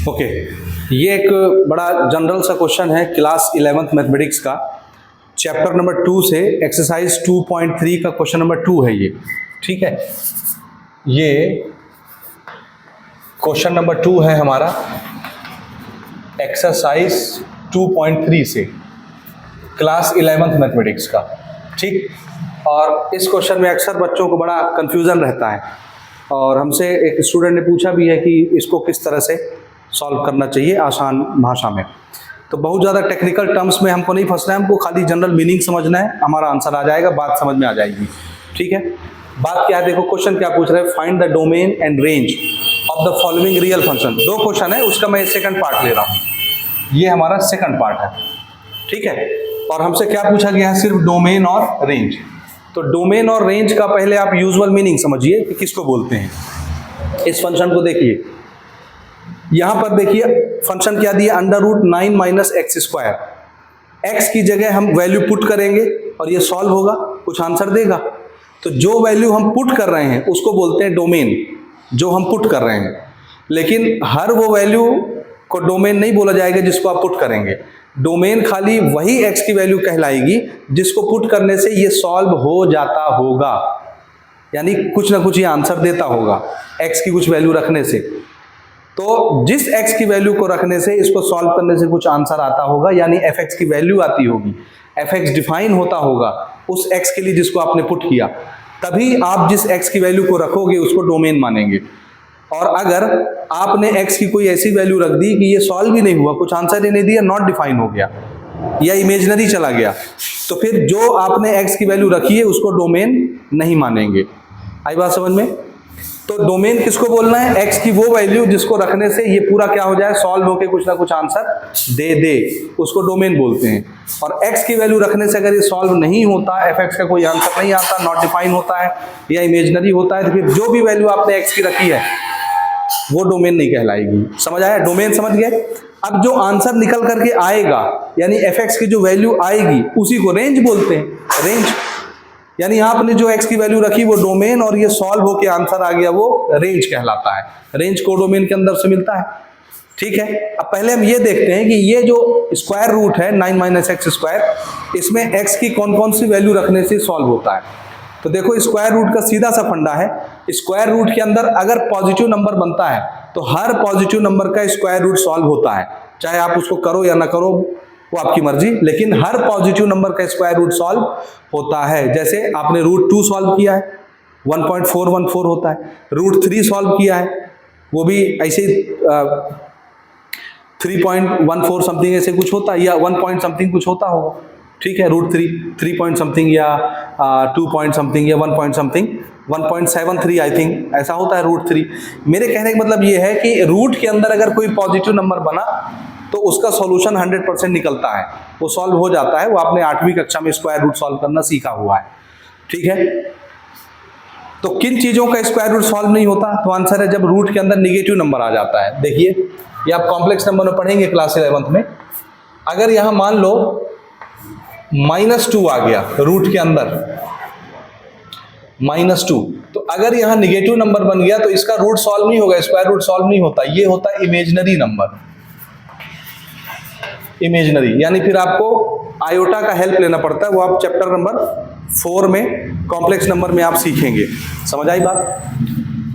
Okay, ये एक बड़ा जनरल सा क्वेश्चन है क्लास 11th मैथमेटिक्स का, चैप्टर नंबर 2 से एक्सरसाइज 2.3 का क्वेश्चन नंबर 2 है ये। ठीक है, ये क्वेश्चन नंबर 2 है हमारा एक्सरसाइज 2.3 से क्लास 11th मैथमेटिक्स का। ठीक, और इस क्वेश्चन में अक्सर बच्चों को बड़ा कंफ्यूजन रहता है और हमसे एक स्टूडेंट ने पूछा भी है कि इसको किस तरह से सॉल्व करना चाहिए आसान भाषा में। तो बहुत ज़्यादा टेक्निकल टर्म्स में हमको नहीं फंसना है, हमको खाली जनरल मीनिंग समझना है, हमारा आंसर आ जाएगा, बात समझ में आ जाएगी। ठीक है, बात क्या है, देखो क्वेश्चन क्या पूछ रहे हैं, find the domain and range of the following real function. दो क्वेश्चन है, उसका मैं सेकंड पार्ट ले रहा हूँ, ये हमारा सेकंड पार्ट है। ठीक है, और हमसे क्या पूछा गया है, सिर्फ डोमेन और रेंज। तो डोमेन और रेंज का पहले आप यूजुअल मीनिंग समझिए कि किसको बोलते हैं। इस फंक्शन को देखिए, यहां पर देखिए फंक्शन क्या दिया, √9 - x²। x की जगह हम वैल्यू पुट करेंगे और ये सॉल्व होगा, कुछ आंसर देगा। तो जो वैल्यू हम पुट कर रहे हैं उसको बोलते हैं डोमेन, जो हम पुट कर रहे हैं। लेकिन हर वो वैल्यू को डोमेन नहीं बोला जाएगा जिसको आप पुट करेंगे। डोमेन खाली वही x की वैल्यू कहलाएगी जिसको पुट करने से ये सॉल्व हो जाता होगा, यानी कुछ ना कुछ ये आंसर देता होगा x की कुछ वैल्यू रखने से। तो जिस x की वैल्यू को रखने से इसको सॉल्व करने से कुछ आंसर आता होगा, यानी fx की वैल्यू आती होगी, fx डिफाइन होता होगा उस x के लिए जिसको आपने पुट किया, तभी आप जिस x की वैल्यू को रखोगे उसको डोमेन मानेंगे। और अगर आपने x की कोई ऐसी वैल्यू रख दी कि ये सॉल्व ही नहीं हुआ, कुछ आंसर ही नहीं दिया, नॉट डिफाइन हो गया या इमेजिनरी चला गया, तो फिर जो आपने x की वैल्यू रखी है उसको डोमेन नहीं मानेंगे। आई बात समझ में? तो डोमेन किसको बोलना है, x की वो वैल्यू जिसको रखने से ये पूरा क्या हो जाए, सॉल्व होके कुछ ना कुछ आंसर दे दे, उसको डोमेन बोलते हैं। और x की वैल्यू रखने से अगर ये सॉल्व नहीं होता, fx का कोई आंसर नहीं आता, नॉट डिफाइन होता है या इमेजिनरी होता है, तो फिर जो भी वैल्यू आपने x की रखी है वो डोमेन नहीं कहलाएगी। समझ आया? डोमेन समझ गए? अब जो आंसर निकल करके आएगा, यानी fx की जो वैल्यू आएगी उसी को रेंज बोलते हैं। रेंज यानी आपने जो x की वैल्यू रखी वो डोमेन और ये सॉल्व होके आंसर आ गया, वो रेंज कहलाता है। रेंज को डोमेन के अंदर से मिलता है। ठीक है, अब पहले हम ये देखते हैं कि ये जो स्क्वायर रूट है 9 - x², इसमें x की कौन कौन सी वैल्यू रखने से सॉल्व होता है। तो देखो स्क्वायर रूट का सीधा सा फंडा है, स्क्वायर रूट के अंदर अगर पॉजिटिव नंबर बनता है तो हर पॉजिटिव नंबर का स्क्वायर रूट सॉल्व होता है, चाहे आप उसको करो या ना करो वो आपकी मर्जी, लेकिन हर पॉजिटिव नंबर का स्क्वायर रूट सॉल्व होता है। जैसे आपने √2 सॉल्व किया है, 1.414 होता है। √3 सॉल्व किया है, वो भी ऐसे 3.14 समथिंग ऐसे कुछ होता है, या 1 पॉइंट समथिंग कुछ होता होगा। ठीक है, √3 3 पॉइंट समथिंग या 2 पॉइंट समथिंग या 1 पॉइंट समथिंग, 1.73 आई थिंक ऐसा होता है √3। मेरे कहने का मतलब ये है कि रूट के अंदर अगर कोई पॉजिटिव नंबर बना तो उसका सॉल्यूशन 100% निकलता है, वो सॉल्व हो जाता है। वो आपने 8वीं कक्षा में स्क्वायर रूट सॉल्व करना सीखा हुआ है। ठीक है, तो किन चीज़ों का स्क्वायर रूट सॉल्व नहीं होता, तो आंसर है जब रूट के अंदर निगेटिव नंबर आ जाता है। देखिए ये आप कॉम्प्लेक्स नंबर में पढ़ेंगे क्लास 11th में। अगर यहाँ मान लो -2 आ गया रूट के अंदर, -2, तो अगर यहाँ निगेटिव नंबर बन गया तो इसका रूट सॉल्व नहीं होगा, स्क्वायर रूट सॉल्व नहीं होता, ये होता है इमेजिनरी नंबर। इमेजिनरी यानी फिर आपको आयोटा का हेल्प लेना पड़ता है, वो आप चैप्टर नंबर 4 में कॉम्प्लेक्स नंबर में आप सीखेंगे। समझ आई बात?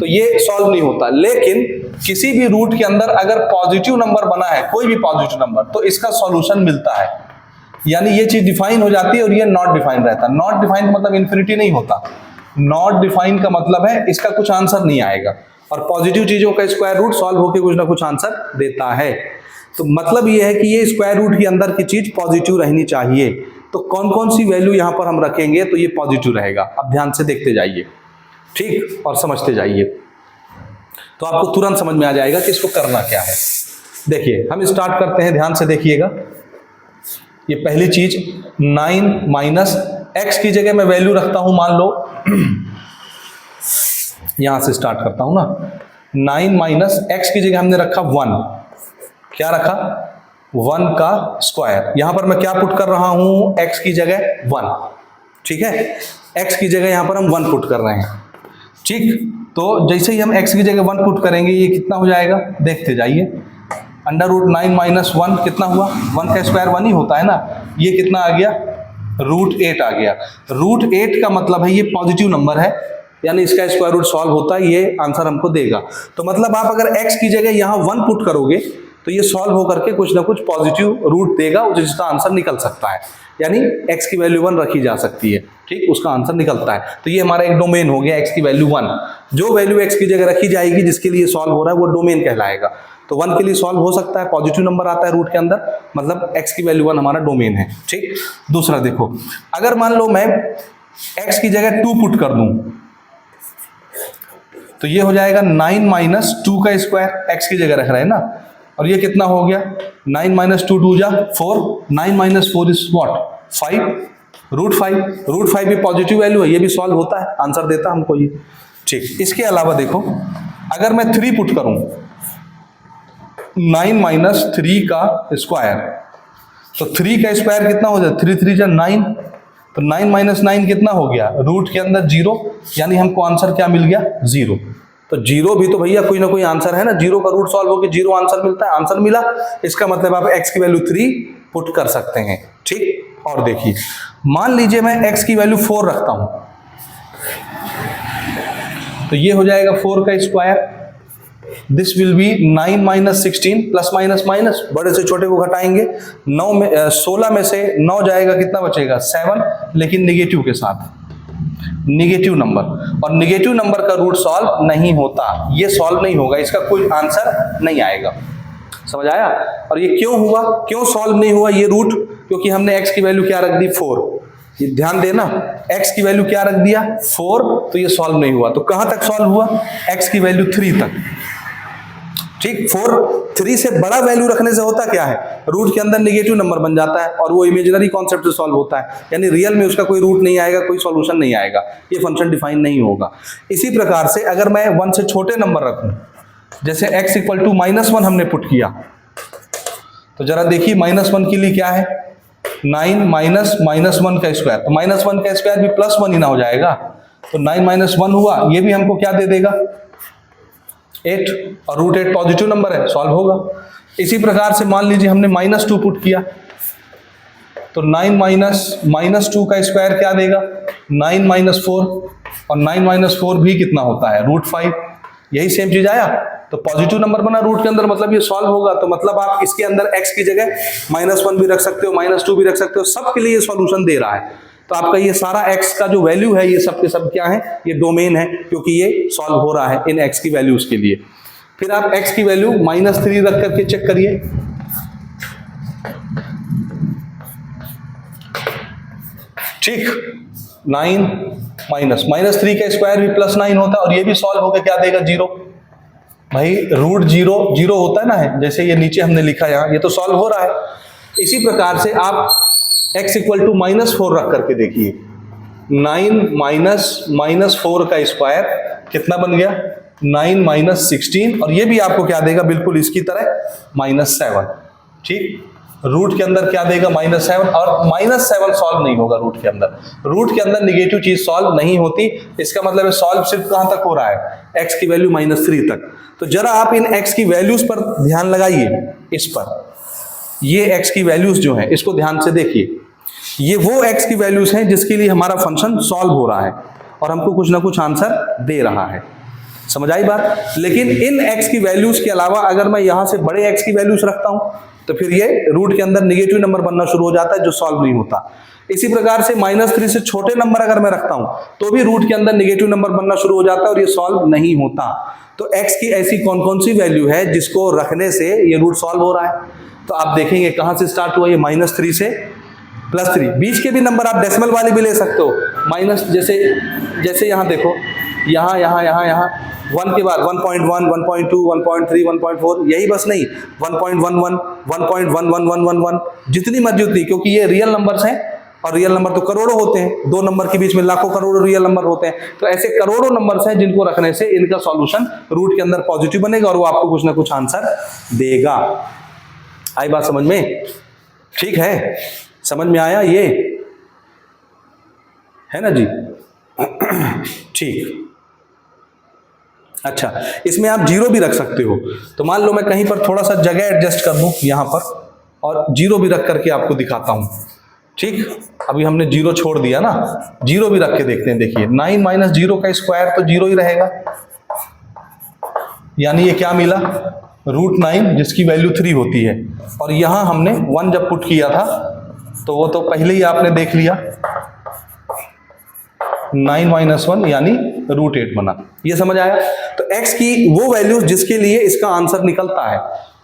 तो ये सॉल्व नहीं होता। लेकिन किसी भी रूट के अंदर अगर पॉजिटिव नंबर बना है, कोई भी पॉजिटिव नंबर, तो इसका सॉल्यूशन मिलता है, यानी ये चीज डिफाइन हो जाती है और ये नॉट डिफाइन रहता है। नॉट डिफाइन का मतलब इन्फिनिटी नहीं होता, नॉट डिफाइन का मतलब है इसका कुछ आंसर नहीं आएगा, और पॉजिटिव चीजों का स्क्वायर रूट सॉल्व होकर कुछ ना कुछ आंसर देता है। तो मतलब ये है कि ये स्क्वायर रूट के अंदर की चीज पॉजिटिव रहनी चाहिए। तो कौन कौन सी वैल्यू यहां पर हम रखेंगे तो ये पॉजिटिव रहेगा। अब ध्यान से देखते जाइए, ठीक, और समझते जाइए, तो आपको तुरंत समझ में आ जाएगा कि इसको करना क्या है। देखिए हम स्टार्ट करते हैं, ध्यान से देखिएगा। ये पहली चीज 9 - x की जगह मैं वैल्यू रखता हूं, मान लो यहां से स्टार्ट करता हूं ना, 9 - x की जगह हमने रखा 1। क्या रखा? 1 का स्क्वायर। यहां पर मैं क्या पुट कर रहा हूं, x की जगह 1। ठीक है, x की जगह यहां पर हम 1 पुट कर रहे हैं। ठीक, तो जैसे ही हम x की जगह 1 पुट करेंगे ये कितना हो जाएगा, देखते जाइए। अंडर रूट 9 माइनस 1 कितना हुआ, 1 का स्क्वायर 1 ही होता है ना, ये कितना आ गया, रूट 8 आ गया। रूट 8 का मतलब है ये पॉजिटिव नंबर है, यानी इसका स्क्वायर रूट सॉल्व होता है, ये आंसर हमको देगा। तो मतलब आप अगर x की जगह यहाँ 1 पुट करोगे तो ये सॉल्व होकर के कुछ ना कुछ पॉजिटिव रूट देगा, जिसका आंसर निकल सकता है, यानी x की वैल्यू 1 रखी जा सकती है, ठीक, उसका आंसर निकलता है। तो ये हमारा एक डोमेन हो गया, x की वैल्यू 1, जो वैल्यू x की जगह रखी जाएगी जिसके लिए सॉल्व हो रहा है वो डोमेन कहलाएगा। तो 1 के लिए सॉल्व हो सकता है, पॉजिटिव नंबर आता है रूट के अंदर, मतलब x की वैल्यू 1 हमारा डोमेन है, ठीक। दूसरा देखो, अगर मान लो मैं x की जगह 2 पुट कर दूं तो ये हो जाएगा 9 माइनस 2 का स्क्वायर, x की जगह रख रहे हैं ना, और ये कितना हो गया, 9 माइनस 2 2 जा 4, 9 minus 4 is what, 5, root 5, root 5 भी पॉजिटिव वैल्यू है, ये भी सॉल्व होता है, आंसर देता हमको ये, ठीक। इसके अलावा देखो, अगर मैं 3 पुट करूं, 9 माइनस 3 का स्क्वायर, तो 3 का स्क्वायर कितना हो जाए, 3 3 जा 9, तो 9 माइनस 9 कितना हो गया, रूट के अंदर 0, यानी हमको आंसर क्या मिल गया, 0। तो 0 भी तो भैया कोई ना कोई आंसर है ना, 0 का रूट सॉल्व होकर 0 आंसर मिलता है, आंसर मिला, इसका मतलब आप x की वैल्यू 3 पुट कर सकते हैं, ठीक। और देखिए, मान लीजिए मैं x की वैल्यू 4 रखता हूं, तो ये हो जाएगा 4 का square, this will be 9 minus 16, plus minus minus, बड़े से छोटे को घटाएंगे, 9 में 16 में से 9 जाएगा, कितना बचेगा, 7, लेकिन निगेटिव के साथ, निगेटिव नंबर, और निगेटिव नंबर का रूट सॉल्व नहीं होता, ये सॉल्व नहीं होगा, इसका कोई आंसर नहीं आएगा, समझ आया। और ये क्यों हुआ, क्यों सॉल्व नहीं हुआ ये रूट, क्योंकि हमने x की वैल्यू क्या रख दी, 4, ये ध्यान देना, x की वैल्यू क्या रख दिया, 4, तो ये सॉल्व नहीं हुआ। तो कहां तक सॉल्व हुआ, x की वैल्यू 3 तक, ठीक। 4 3 से बड़ा वैल्यू रखने से होता क्या है, रूट के अंदर नेगेटिव नंबर बन जाता है और वो इमेजिनरी कॉन्सेप्ट से सॉल्व होता है, यानी रियल में उसका कोई रूट नहीं आएगा, कोई सॉल्यूशन नहीं आएगा, ये फंक्शन डिफाइन नहीं होगा। इसी प्रकार से अगर मैं 1 से छोटे नंबर रखूं, जैसे x इक्वल टू -1 हमने पुट किया, तो जरा देखिए -1 के लिए क्या है, 9 माइनस -1 का स्क्वायर, तो -1 का स्क्वायर भी +1 ही ना हो जाएगा, तो 9 माइनस 1 हुआ, ये भी हमको क्या दे देगा, 8, और रूट 8 पॉजिटिव नंबर है, सॉल्व होगा। इसी प्रकार से मान लीजिए हमने -2 पुट किया, तो 9 माइनस 2 का स्क्वायर क्या देगा, 9 माइनस 4, और 9 माइनस 4 भी कितना होता है, रूट 5, यही सेम चीज आया, तो पॉजिटिव नंबर बना रूट के अंदर, मतलब ये सॉल्व होगा। तो मतलब आप इसके अंदर x की जगह -1 भी रख सकते हो, -2 भी रख सकते हो, सबके लिए ये सॉल्यूशन दे रहा है। तो आपका ये सारा x का जो वैल्यू है, ये सब के सब क्या है, ये डोमेन है, क्योंकि ये सॉल्व हो रहा है इन x की वैल्यूज के लिए। फिर आप x की वैल्यू -3 रख करके चेक करिए, ठीक, 9 -3 का स्क्वायर भी +9 होता है, और ये भी सॉल्व होकर क्या देगा, 0। भाई रूट 0 0 होता है ना, जैसे ये नीचे हमने लिखा यहाँ, ये तो सॉल्व हो रहा है। इसी प्रकार से आप x इक्वल टू -4 रख करके देखिए, 9 माइनस 4 का स्क्वायर कितना बन गया, 9 माइनस 16, और ये भी आपको क्या देगा, बिल्कुल इसकी तरह -7, ठीक। रूट के अंदर क्या देगा, -7, और -7 सॉल्व नहीं होगा रूट के अंदर, रूट के अंदर निगेटिव चीज सॉल्व नहीं होती। इसका मतलब है सॉल्व सिर्फ कहां तक हो रहा है, x की वैल्यू -3 तक। तो जरा आप इन x की वैल्यूज पर ध्यान लगाइए, इस पर, ये x की वैल्यूज जो है इसको ध्यान से देखिए, ये वो x की वैल्यूज हैं जिसके लिए हमारा फंक्शन सॉल्व हो रहा है और हमको कुछ ना कुछ आंसर दे रहा है, समझ आई बात। लेकिन इन x की वैल्यूज के अलावा अगर मैं यहां से बड़े x की वैल्यूज रखता हूं, तो फिर ये रूट के अंदर निगेटिव नंबर बनना शुरू हो जाता है, जो सॉल्व नहीं होता। इसी प्रकार से -3 से छोटे नंबर अगर मैं रखता हूं, तो भी रूट के अंदर निगेटिव नंबर बनना शुरू हो जाता है और ये सॉल्व नहीं होता। तो x की ऐसी कौन कौन सी वैल्यू है जिसको रखने से ये रूट सॉल्व हो रहा है, तो आप देखेंगे कहां से स्टार्ट हुआ, ये -3 से +3, बीच के भी नंबर आप डेसिमल वाले भी ले सकते हो, माइनस, जैसे यहाँ देखो, यहाँ 1 के बाद 1.1, 1.2, 1.3, 1.4, यही बस नहीं, 1.11, 1.11111, जितनी मर्जी उतनी, क्योंकि ये रियल नंबर्स हैं और रियल नंबर तो करोड़ों होते हैं, दो नंबर के बीच में लाखों करोड़ों रियल नंबर होते हैं। तो ऐसे करोड़ों नंबर्स हैं जिनको रखने से इनका सॉल्यूशन रूट के अंदर पॉजिटिव बनेगा और वो आपको कुछ ना कुछ आंसर देगा। आई बात समझ में, ठीक है, समझ में आया ये, है ना जी, ठीक। अच्छा, इसमें आप जीरो भी रख सकते हो। तो मान लो मैं कहीं पर थोड़ा सा जगह एडजस्ट कर दूं यहाँ पर और जीरो भी रख करके आपको दिखाता हूं। ठीक, अभी हमने जीरो छोड़ दिया ना, जीरो भी रख के देखते हैं। देखिए 9 माइनस जीरो का स्क्वायर तो जीरो ही रहेगा, यानी ये क्या मिला, √9 जिसकी वैल्यू 3 होती है। और यहां हमने 1 जब पुट किया था तो वो तो पहले ही आपने देख लिया, 9 माइनस 1 यानी √8 बना। ये समझ आया? तो x की वो वैल्यूज जिसके लिए इसका आंसर निकलता है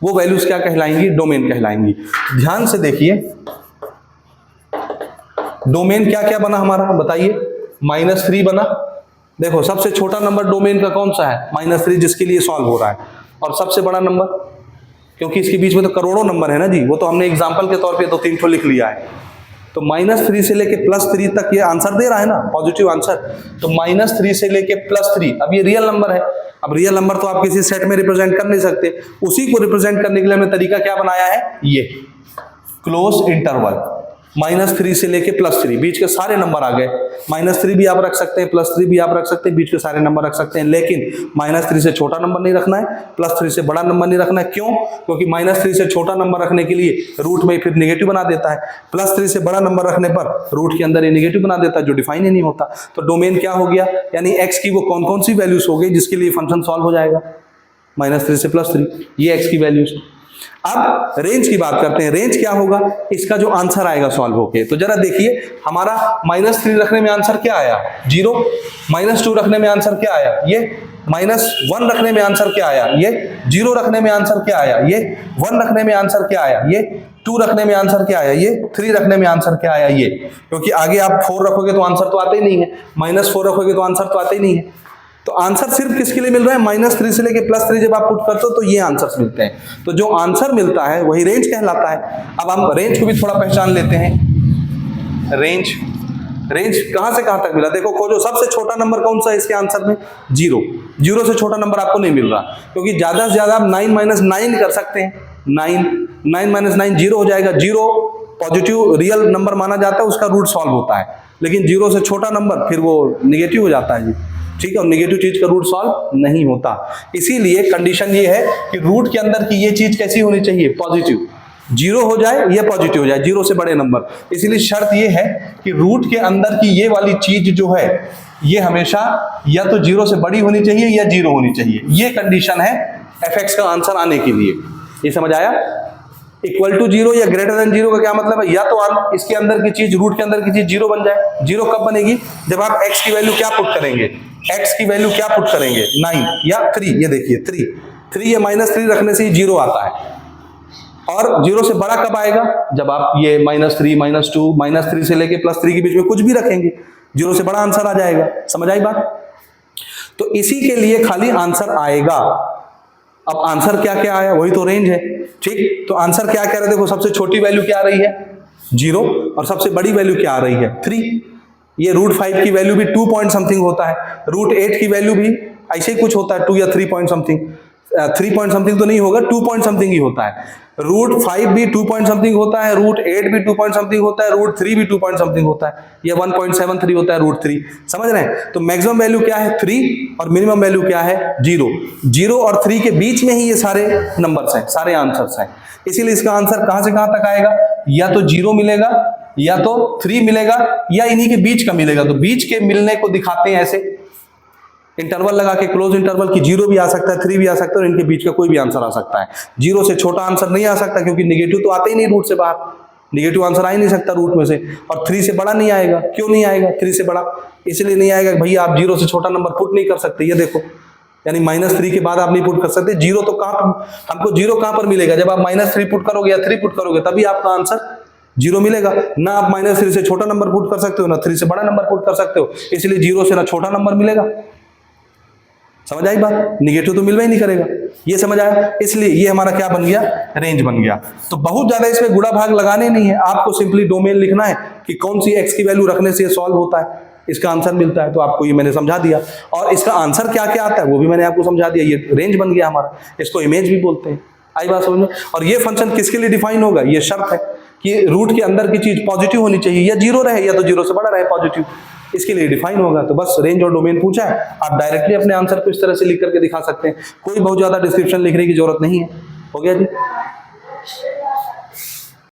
वो वैल्यूज क्या कहलाएंगी, डोमेन कहलाएंगी। ध्यान से देखिए, डोमेन क्या क्या बना हमारा बताइए, -3 बना। देखो सबसे छोटा नंबर डोमेन का कौन सा है, -3 जिसके लिए सॉल्व हो रहा है। और सबसे बड़ा नंबर, क्योंकि इसके बीच में तो करोड़ों नंबर है ना जी, वो तो हमने एग्जाम्पल के तौर पे तो 3 ठो लिख लिया है। तो -3 से लेके +3 तक ये आंसर दे रहा है ना, पॉजिटिव आंसर। तो -3 से लेके +3, अब ये रियल नंबर है। अब रियल नंबर तो आप किसी सेट में रिप्रेजेंट कर नहीं सकते, उसी को रिप्रेजेंट करने के लिए हमने तरीका क्या बनाया है, ये क्लोज इंटरवल। -3 से लेके +3 बीच के सारे नंबर आ गए। -3 भी आप रख सकते हैं, +3 भी आप रख सकते हैं, बीच के सारे नंबर रख सकते हैं। लेकिन -3 से छोटा नंबर नहीं रखना है, +3 से बड़ा नंबर नहीं रखना है। क्यों? क्योंकि -3 से छोटा नंबर रखने के लिए रूट में फिर नेगेटिव बना देता है, +3 से बड़ा नंबर रखने पर रूट के अंदर ये नेगेटिव बना देता है, जो डिफाइन ही नहीं होता। तो डोमेन क्या हो गया, यानी x की वो कौन कौन सी वैल्यूज हो गई जिसके लिए फंक्शन सॉल्व हो जाएगा, -3 से +3, ये x की वैल्यूज। अब रेंज की बात करते हैं, रेंज क्या होगा, इसका जो आंसर आएगा सॉल्व होके। तो जरा देखिए, हमारा -3 रखने में आंसर क्या आया, 0। -2 रखने में आंसर क्या आया, ये। -1 रखने में आंसर क्या आया, ये। 0 रखने में आंसर क्या आया, ये। 1 रखने में आंसर क्या आया, ये। 2 रखने में आंसर क्या आया, ये। 3 रखने में आंसर क्या आया, ये। क्योंकि आगे आप 4 रखोगे तो आंसर तो आता ही नहीं है, -4 रखोगे तो आंसर तो आता ही नहीं है। तो आंसर सिर्फ किसके लिए मिल रहा है, -3 से लेके +3 जब आप पुट करते हो तो ये आंसर्स मिलते हैं। तो जो आंसर मिलता है वही रेंज कहलाता है। अब हम रेंज को भी थोड़ा पहचान लेते हैं। रेंज, रेंज कहां से कहां तक मिला, देखो खोजो। सबसे छोटा नंबर कौन सा है इसके आंसर में, 0। 0 से छोटा नंबर आपको नहीं मिल रहा, क्योंकि ज्यादा से ज्यादा आप 9 - 9 कर सकते हैं। 9 - 9 0 हो जाएगा। 0 पॉजिटिव रियल नंबर माना जाता है, उसका रूट सॉल्व होता है। लेकिन 0 से छोटा नंबर फिर वो निगेटिव हो जाता है जी, ठीक है। और नेगेटिव चीज का रूट सॉल्व नहीं होता। इसीलिए कंडीशन ये है कि रूट के अंदर की ये चीज कैसी होनी चाहिए, पॉजिटिव। 0 हो जाए या पॉजिटिव हो जाए, 0 से बड़े नंबर। इसीलिए शर्त ये है कि रूट के अंदर की ये वाली चीज जो है ये हमेशा या तो 0 से बड़ी होनी चाहिए या 0 होनी चाहिए। ये कंडीशन है fx का आंसर आने के लिए। ये समझ आया? =0 या >0 का क्या मतलब है, या तो इसके अंदर की चीज, रूट के अंदर की चीज 0 बन जाए। 0 कब बनेगी, जब आप x की वैल्यू क्या पुट करेंगे, x की वैल्यू क्या पुट करेंगे, 9 या 3। ये देखिए 3 या -3 रखने से ही 0 आता है। और 0 से बड़ा कब आएगा, जब आप ये -3 -2 -3 से लेके +3 के बीच में कुछ भी रखेंगे, 0 से बड़ा आंसर आ जाएगा। समझ आई बात? तो इसी के लिए खाली आंसर आएगा। अब आंसर क्या क्या आया, वही तो रेंज है, ठीक। तो आंसर क्या कह रहे, देखो सबसे छोटी वैल्यू क्या आ रही है, 0, और सबसे बड़ी वैल्यू क्या आ रही है, 3। ये √5 की वैल्यू भी 2 पॉइंट समथिंग होता है, √8 की वैल्यू भी ऐसे ही कुछ होता है, 2 या 3 पॉइंट समथिंग। 3 पॉइंट समथिंग तो नहीं होगा, 2 पॉइंट समथिंग ही होता है। √5 भी 2 पॉइंट समथिंग होता है, √8 भी 2 पॉइंट समथिंग होता है, √3 भी 2 पॉइंट समथिंग होता है, ये 1.73 होता है √3। समझ रहे हैं? तो मैक्सिमम वैल्यू क्या है, 3, और मिनिमम वैल्यू क्या है, 0। 0 और 3 के बीच में ही ये सारे नंबर्स हैं, सारे आंसर्स हैं। इसीलिए इसका आंसर कहां से कहां तक आएगा, या तो 0 मिलेगा, या तो 3 मिलेगा, या इन्हीं के बीच का मिलेगा। तो बीच के मिलने को दिखाते हैं ऐसे इंटरवल लगा के, क्लोज इंटरवल की। 0 भी आ सकता है, 3 भी आ सकता है, और इनके बीच का कोई भी आंसर आ सकता है। 0 से छोटा आंसर नहीं आ सकता, क्योंकि नेगेटिव तो आते ही नहीं रूट से बाहर, नेगेटिव आंसर आ ही नहीं सकता रूट में से। और 3 से बड़ा नहीं आएगा। क्यों नहीं आएगा 3 से बड़ा, इसलिए नहीं आएगा भैया आप 0 से छोटा नंबर पुट नहीं कर सकते। ये देखो, यानी -3 के बाद आप नहीं पुट कर सकते। 0 तो कहां, हमको 0 कहां पर मिलेगा, जब आप -3 पुट करोगे या 3 पुट करोगे, तभी आपका आंसर 0 मिलेगा ना। आप -3 से छोटा नंबर पुट कर सकते हो, ना 3 से बड़ा नंबर पुट कर सकते हो। इसलिए 0 से ना छोटा नंबर मिलेगा। समझ आई बात? निगेटिव तो मिलवा ही नहीं करेगा। ये समझ आया? इसलिए ये हमारा क्या बन गया, रेंज बन गया। तो बहुत ज्यादा इसमें गुणा भाग लगाने नहीं है, आपको सिंपली डोमेन लिखना है कि कौन सी x की वैल्यू रखने से ये सॉल्व होता है, इसका आंसर मिलता है। तो आपको ये मैंने समझा दिया, और इसका आंसर क्या क्या आता है वो भी मैंने आपको समझा दिया। ये रेंज बन गया हमारा, इसको इमेज भी बोलते हैं। आई बात समझ में? और ये फंक्शन किसके लिए डिफाइन होगा, ये शर्त है कि रूट के अंदर की चीज पॉजिटिव होनी चाहिए, या 0 रहे या तो 0 से बड़ा रहे पॉजिटिव। इसके लिए डिफाइन होगा। तो बस रेंज और डोमेन पूछा है, आप डायरेक्टली अपने आंसर को इस तरह से लिख करके दिखा सकते हैं, कोई बहुत ज़्यादा डिस्क्रिप्शन लिखने की जरूरत नहीं है। हो गया जी।